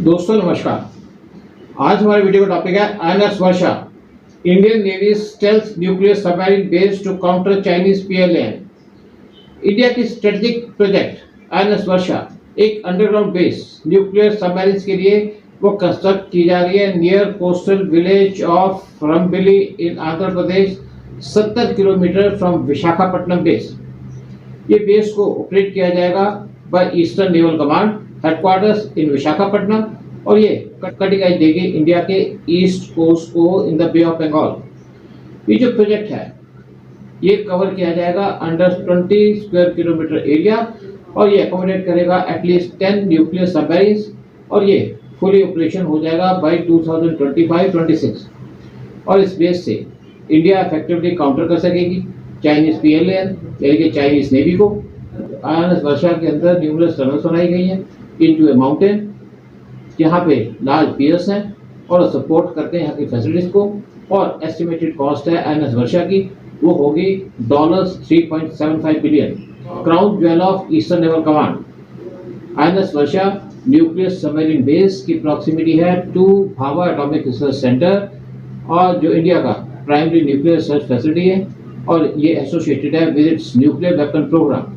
दोस्तों नमस्कार। आज हमारे वीडियो का टॉपिक है INS Varsha, Indian Navy stealth nuclear submarine based to counter Chinese PLN. India की स्ट्रेटेजिक प्रोजेक्ट आईएनएस वर्षा एक अंडरग्राउंड बेस न्यूक्लियर सबमरीन के लिए वो कंस्ट्रक्ट की जा रही है near coastal village of Rambilli in Andhra Pradesh, 70 kilometre from Visakhapatnam base. ये बेस को ऑपरेट किया जाएगा by eastern naval command headquarters in Visakhapatnam, और ये कटिंग एज देगी इंडिया के ईस्ट कोस्ट को in the bay of Bengal. ये जो प्रोजेक्ट है ये कवर किया जाएगा अंडर 20 स्क्वायर किलोमीटर एरिया, और ये अकोमोडेट करेगा एटलीस्ट 10 न्यूक्लियर सबमरीन्स, और ये फुली ऑपरेशन हो जाएगा बाय 2025-26। और इस बेस से इंडिया इफेक्टिवली काउंटर कर सकेगी चाइनीज पीएलएन यानी कि चाइनीज नेवी को। आईएनएस वर्षा के अंदर न्यूमरस टनल्स बनाई गई हैं इनटू ए माउंटेन, यहाँ पे लार्ज पियर्स हैं और सपोर्ट करते हैं यहाँ की फैसिलिटीज को। और एस्टिमेटेड कॉस्ट है आईएनएस वर्षा की वो होगी $3.75 billion. Crown jewel of Eastern naval Command INS Varsha nuclear submarine base की प्रॉक्सिमिटी है to Bhabha atomic research centre, और जो इंडिया का प्राइमरी न्यूक्लियर रिसर्च फैसिलिटी है, और ये एसोसिएटेड है with its nuclear weapon program.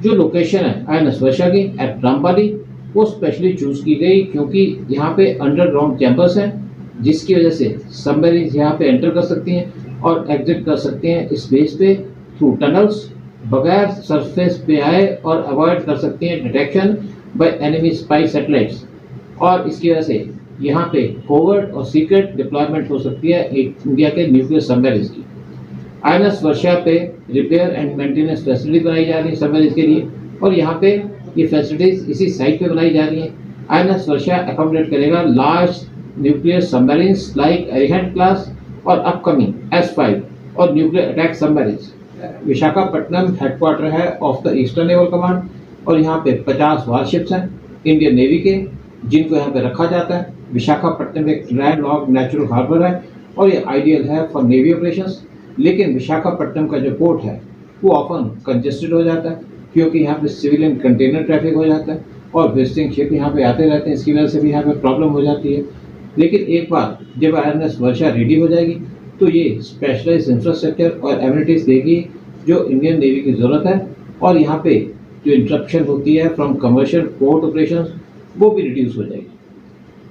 जो लोकेशन है आईएनएस वर्षा की एट रामबली वो स्पेशली चूज की गई क्योंकि यहाँ पे अंडरग्राउंड चैम्बर्स हैं, जिसकी वजह से सबमरीन यहाँ पे एंटर कर सकती हैं और एग्जिट कर सकते हैं इस बेस पे थ्रू टनल्स, बगैर सरफेस पे आए, और अवॉइड कर सकते हैं detection bye enemy spy satellites. और इसकी वजह से यहाँ पे कोवर्ट और सीक्रेट डिप्लॉयमेंट हो सकती है इंडिया के न्यूक्लियर सबमरीन की। आईएनएस वर्षा पे रिपेयर एंड मेंटेनेंस फैसिलिटी बनाई जा रही है सबमरीन के लिए, और यहाँ पे ये फैसिलिटीज इसी साइट पे बनाई जा रही हैं। आईएनएस वर्षा अकोमोडेट करेगा large nuclear submarines like Arihant class और अपकमिंग S5 और nuclear attack submarines. Visakhapatnam headquarter है of the eastern naval command, और यहाँ पे 50 वारशिप्स हैं इंडियन नेवी के जिनको यहाँ पे रखा जाता है। विशाखापट्टनम एक लैंडलॉक्ड नेचुरल हार्बर है और ये आइडियल है फॉर नेवी ऑपरेशंस। लेकिन विशाखापट्टनम का जो पोर्ट है वो ऑफन कंजेस्टेड हो जाता है क्योंकि यहाँ पे सिविलियन कंटेनर ट्रैफिक हो जाता है और विजिटिंग शिप यहाँ पे आते रहते हैं, इसकी वजह से भी यहाँ पे प्रॉब्लम हो जाती है। लेकिन एक बार जब आईएनएस वर्षा रेडी हो जाएगी तो ये स्पेशलाइज्ड इंफ्रास्ट्रक्चर और एमिनिटीज देगी जो इंडियन नेवी की ज़रूरत है, और यहाँ पे जो इंटरप्शन होती है फ्रॉम कमर्शियल पोर्ट ऑपरेशन वो भी रिड्यूस हो जाएगी।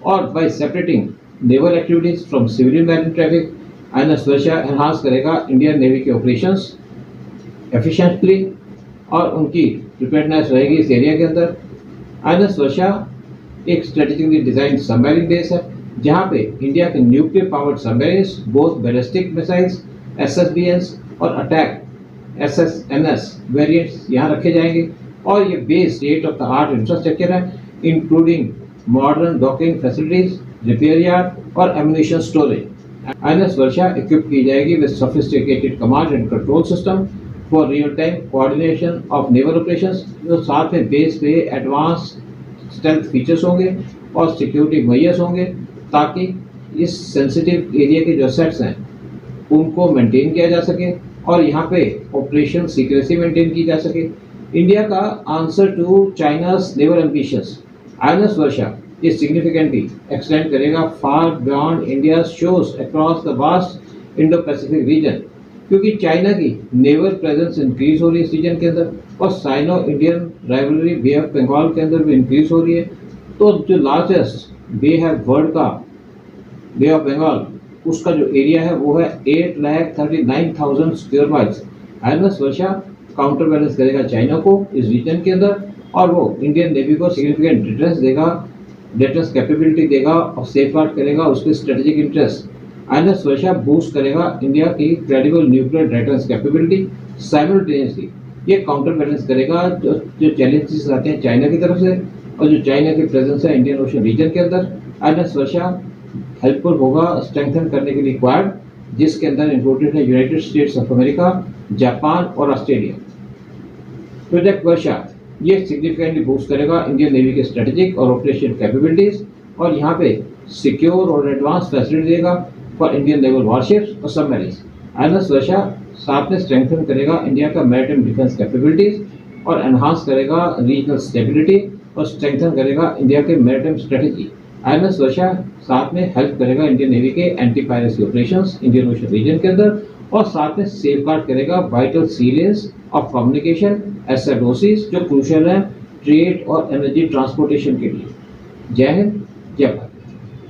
और bye separating naval activities from civilian marine traffic, INS Varsha enhance करेगा इंडियन नेवी के ऑपरेशंस एफिशिएंटली, और उनकी प्रिपेयर्डनेस रहेगी इस एरिया के अंदर। आईएनएस वर्षा एक स्ट्रेटेजिकली डिजाइन सबमरीन बेस है जहां पे इंडिया के nuclear powered submarines, both ballistic missiles SSBNs और अटैक SSNS वेरिएंट्स यहाँ रखे जाएंगे, और ये base state of the art infrastructure है including modern docking facilities, repair yard और ammunition storage. INS Varsha equip की जाएगी with sophisticated command and control system for real time coordination of naval operations. जो साथ में बेस पे एडवांस स्टेल्थ फीचर्स होंगे और सिक्योरिटी मेजर्स होंगे ताकि इस सेंसिटिव एरिया के जो सेट्स हैं उनको मेंटेन किया जा सके और यहाँ पे ऑपरेशन सीक्रेसी मेंटेन की जा सके। इंडिया का answer to China's naval ambitions, INS Varsha ये सिग्निफिकेंटली एक्सटेंड करेगा फार बियॉन्ड इंडिया शोज across the vast Indo Pacific region, क्योंकि चाइना की नेवल प्रेजेंस इंक्रीज हो रही है इस रीजन के अंदर, और Sino Indian rivalry bay of Bengal के अंदर भी इंक्रीज हो रही है। तो जो लार्जेस्ट बे है वर्ल्ड का बे ऑफ बंगाल, उसका जो एरिया है वो है 8,39,000 स्क्वायर माइल्स। आईएनएस वर्षा काउंटर बैलेंस करेगा चाइना को इस रीजन के अंदर, और वो इंडियन नेवी को सिग्निफिकेंट डिफरेंस देगा, डिफरेंस कैपेबिलिटी देगा और सेफगार्ड करेगा उसके स्ट्रेटेजिक इंटरेस्ट। आईएनएस वर्षा बूस्ट करेगा इंडिया की credible nuclear defence capability. Simultaneously ये काउंटर बैलेंस करेगा जो चैलेंजेस आते हैं चाइना की तरफ से, और जो चाइना की प्रेजेंस है इंडियन ओशन रीजन के अंदर। आईएनएस वर्षा हेल्पफुल होगा स्ट्रेंथन करने के लिए क्वाड, जिसके अंदर इंक्लूडेड है United states of America, Japan और ऑस्ट्रेलिया। प्रोजेक्ट वर्षा ये सिग्निफिकेंटली बूस्ट करेगा इंडियन नेवी के स्ट्रेटेजिक और ऑपरेशन कैपेबिलिटीज, और यहाँ पे सिक्योर और एडवांस फैसिलिटी देगा फॉर इंडियन नेवल वारशिप्स और सबमरीन्स। आईएनएस वर्षा साथ में स्ट्रेंथन करेगा इंडिया का मैरिटाइम डिफेंस कैपेबिलिटीज और एनहांस करेगा रीजनल स्टेबिलिटी और स्ट्रेंथन करेगा इंडिया के मैरिटाइम स्ट्रेटेजी। INS वर्षा साथ में हेल्प करेगा इंडियन नेवी के anti piracy operations Indian ocean region के अंदर, और साथ में सेफगार्ड करेगा vital sea lanes of communication SLOCs जो क्रूशियल है ट्रेड और एनर्जी ट्रांसपोर्टेशन के लिए। जय हिंद, जय भारत।